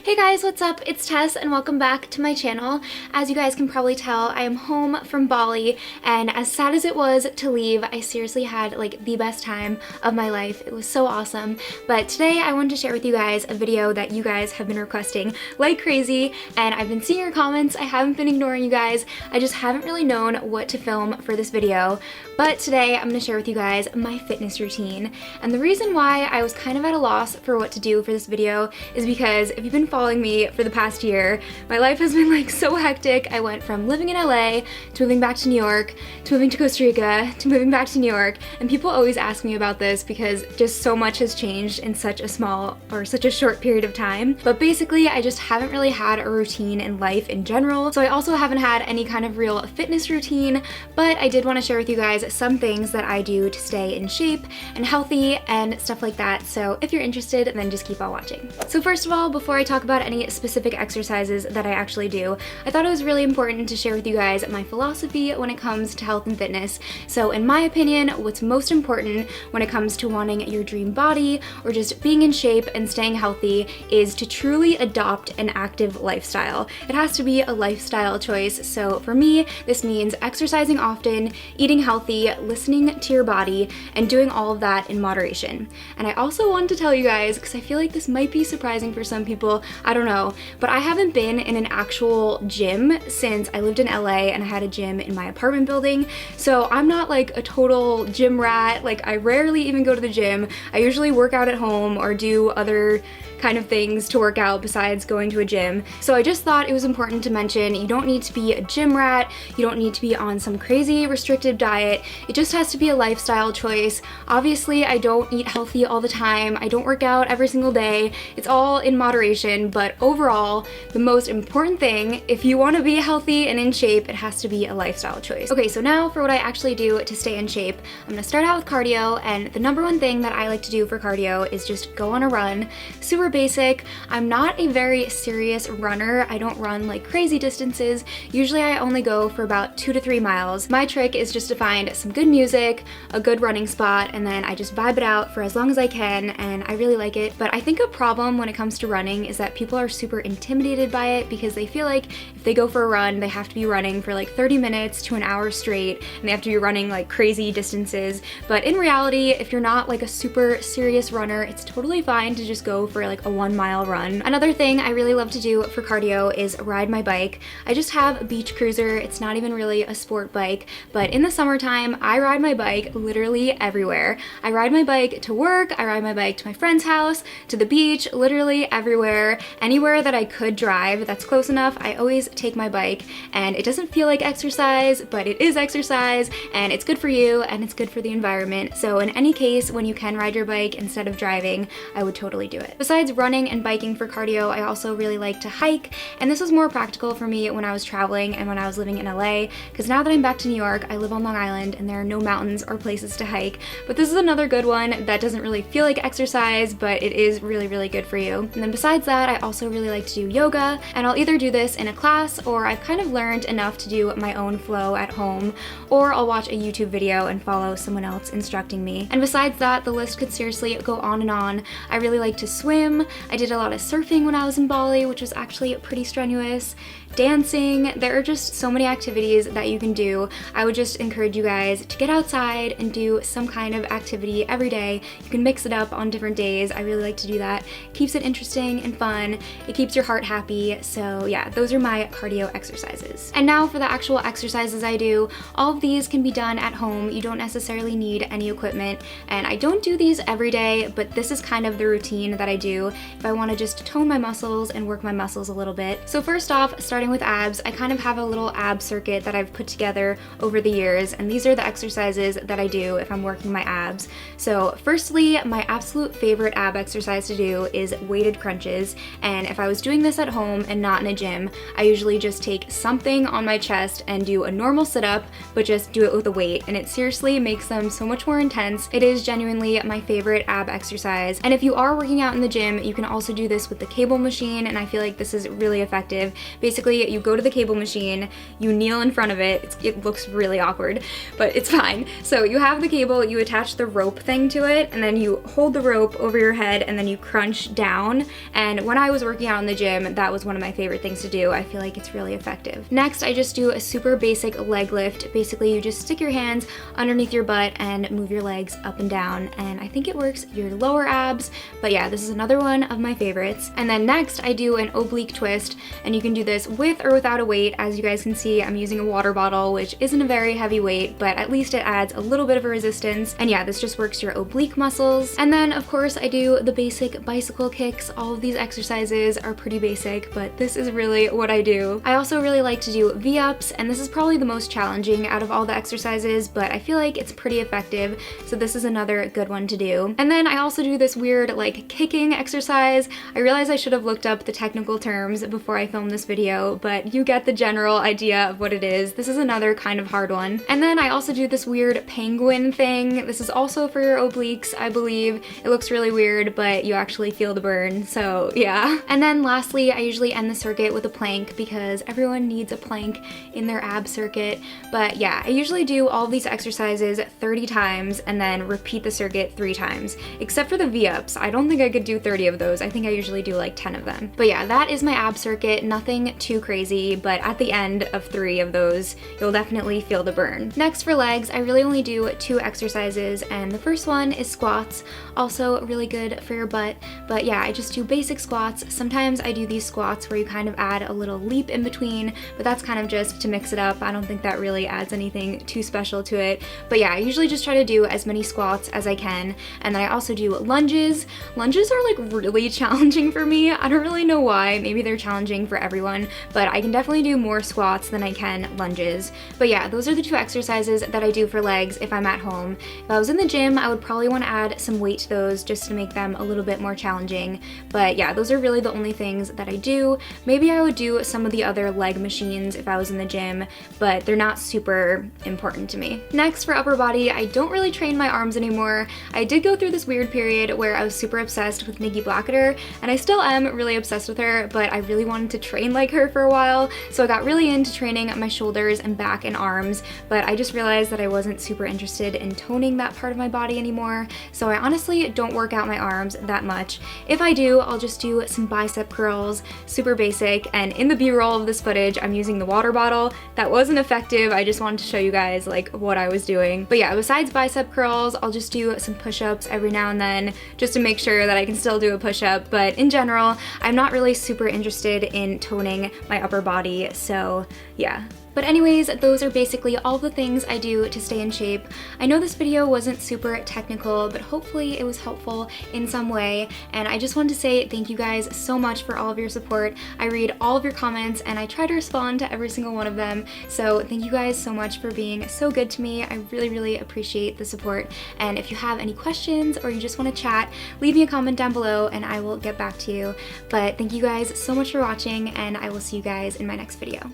Hey guys, what's up? It's Tess and welcome back to my channel. As you guys can probably tell, I am home from Bali, and as sad as it was to leave, I seriously had like the best time of my life. It was so awesome. But today I wanted to share with you guys a video that you guys have been requesting like crazy, and I've been seeing your comments. I haven't been ignoring you guys. I just haven't really known what to film for this video. But today I'm going to share with you guys my fitness routine. And the reason why I was kind of at a loss for what to do for this video is because if you've been following me for the past year, my life has been like so hectic. I went from living in LA to moving back to New York to moving to Costa Rica to moving back to New York, and people always ask me about this because just so much has changed in such a small or such a short period of time. But basically I just haven't really had a routine in life in general, so I also haven't had any kind of real fitness routine, but I did want to share with you guys some things that I do to stay in shape and healthy and stuff like that. So if you're interested, then just keep on watching. So first of all, before I talk about any specific exercises that I actually do, I thought it was really important to share with you guys my philosophy when it comes to health and fitness. So in my opinion, what's most important when it comes to wanting your dream body or just being in shape and staying healthy is to truly adopt an active lifestyle. It has to be a lifestyle choice. So for me, this means exercising often, eating healthy, listening to your body, and doing all of that in moderation. And I also wanted to tell you guys, because I feel like this might be surprising for some people, I don't know, but I haven't been in an actual gym since I lived in LA and I had a gym in my apartment building. So I'm not like a total gym rat. Like I rarely even go to the gym. I usually work out at home or do other kind of things to work out besides going to a gym. So I just thought it was important to mention you don't need to be a gym rat, you don't need to be on some crazy restrictive diet. It just has to be a lifestyle choice. Obviously, I don't eat healthy all the time. I don't work out every single day. It's all in moderation, but overall, the most important thing, if you want to be healthy and in shape, it has to be a lifestyle choice. Okay, so now for what I actually do to stay in shape. I'm gonna start out with cardio, and the number one thing that I like to do for cardio is just go on a run. Super basic. I'm not a very serious runner. I don't run like crazy distances. Usually I only go for about 2 to 3 miles. My trick is just to find some good music, a good running spot, and then I just vibe it out for as long as I can, and I really like it. But I think a problem when it comes to running is that people are super intimidated by it because they feel like if they go for a run, they have to be running for like 30 minutes to an hour straight, and they have to be running like crazy distances. But in reality, if you're not like a super serious runner, it's totally fine to just go for like a 1 mile run. Another thing I really love to do for cardio is ride my bike. I just have a beach cruiser. It's not even really a sport bike, but in the summertime, I ride my bike literally everywhere. I ride my bike to work, I ride my bike to my friend's house, to the beach, literally everywhere. Anywhere that I could drive that's close enough, I always take my bike, and it doesn't feel like exercise, but it is exercise, and it's good for you, and it's good for the environment. So in any case, when you can ride your bike instead of driving, I would totally do it. Besides running and biking for cardio, I also really like to hike, and this was more practical for me when I was traveling and when I was living in LA, because now that I'm back to New York, I live on Long Island and there are no mountains or places to hike. But this is another good one that doesn't really feel like exercise, but it is really, really good for you. And then besides that, I also really like to do yoga, and I'll either do this in a class, or I've kind of learned enough to do my own flow at home, or I'll watch a YouTube video and follow someone else instructing me. And besides that, the list could seriously go on and on. I really like to swim. I did a lot of surfing when I was in Bali, which was actually pretty strenuous. Dancing. There are just so many activities that you can do. I would just encourage you guys to get outside and do some kind of activity every day. You can mix it up on different days. I really like to do that. It keeps it interesting and fun. It keeps your heart happy. So yeah, those are my cardio exercises. And now for the actual exercises I do. All of these can be done at home. You don't necessarily need any equipment, and I don't do these every day, but this is kind of the routine that I do if I want to just tone my muscles and work my muscles a little bit. So first off, starting with abs, I kind of have a little ab circuit that I've put together over the years, and these are the exercises that I do if I'm working my abs. So firstly, my absolute favorite ab exercise to do is weighted crunches, and if I was doing this at home and not in a gym, I usually just take something on my chest and do a normal sit-up, but just do it with a weight, and it seriously makes them so much more intense. It is genuinely my favorite ab exercise, and if you are working out in the gym, gym. You can also do this with the cable machine, and I feel like this is really effective. Basically, you go to the cable machine, you kneel in front of it. It looks really awkward, but it's fine. So you have the cable, you attach the rope thing to it, and then you hold the rope over your head, and then you crunch down. And when I was working out in the gym, that was one of my favorite things to do. I feel like it's really effective. Next, I just do a super basic leg lift. Basically, you just stick your hands underneath your butt and move your legs up and down, and I think it works your lower abs, but yeah, this is another one of my favorites. And then next, I do an oblique twist, and you can do this with or without a weight. As you guys can see, I'm using a water bottle, which isn't a very heavy weight, but at least it adds a little bit of a resistance, and yeah, this just works your oblique muscles. And then, of course, I do the basic bicycle kicks. All of these exercises are pretty basic, but this is really what I do. I also really like to do V-ups, and this is probably the most challenging out of all the exercises, but I feel like it's pretty effective, so this is another good one to do. And then I also do this weird like kicking exercise. I realize I should have looked up the technical terms before I filmed this video, but you get the general idea of what it is. This is another kind of hard one. And then I also do this weird penguin thing. This is also for your obliques, I believe. It looks really weird, but you actually feel the burn, so yeah. And then lastly, I usually end the circuit with a plank because everyone needs a plank in their ab circuit. But yeah, I usually do all of these exercises 30 times and then repeat the circuit 3 times. Except for the V-ups. I don't think I could do 30 of those. I think I usually do like 10 of them. But yeah, that is my ab circuit. Nothing too crazy, but at the end of 3 of those, you'll definitely feel the burn. Next for legs, I really only do 2 exercises, and the first one is squats. Also really good for your butt, but yeah, I just do basic squats. Sometimes I do these squats where you kind of add a little leap in between, but that's kind of just to mix it up. I don't think that really adds anything too special to it. But yeah, I usually just try to do as many squats as I can, and then I also do lunges. Lunges are like really challenging for me. I don't really know why. Maybe they're challenging for everyone, but I can definitely do more squats than I can lunges. But yeah, those are the 2 exercises that I do for legs if I'm at home. If I was in the gym, I would probably want to add some weight to those just to make them a little bit more challenging. But yeah, those are really the only things that I do. Maybe I would do some of the other leg machines if I was in the gym, but they're not super important to me. Next, for upper body, I don't really train my arms anymore. I did go through this weird period where I was super obsessed with Nikki Blackketter, and I still am really obsessed with her, but I really wanted to train like her for a while, so I got really into training my shoulders and back and arms, but I just realized that I wasn't super interested in toning that part of my body anymore, so I honestly don't work out my arms that much. If I do, I'll just do some bicep curls, super basic, and in the B-roll of this footage, I'm using the water bottle. That wasn't effective. I just wanted to show you guys like what I was doing. But yeah, besides bicep curls, I'll just do some push-ups every now and then just to make sure that I can still do a push-up, but in general, I'm not really super interested in toning my upper body, so yeah. But anyways, those are basically all the things I do to stay in shape. I know this video wasn't super technical, but hopefully it was helpful in some way, and I just wanted to say thank you guys so much for all of your support. I read all of your comments and I try to respond to every single one of them, so thank you guys so much for being so good to me. I really appreciate the support, and if you have any questions or you just want to chat, leave me a comment down below and I will get back to you. But thank you guys so much for watching, and I will see you guys in my next video.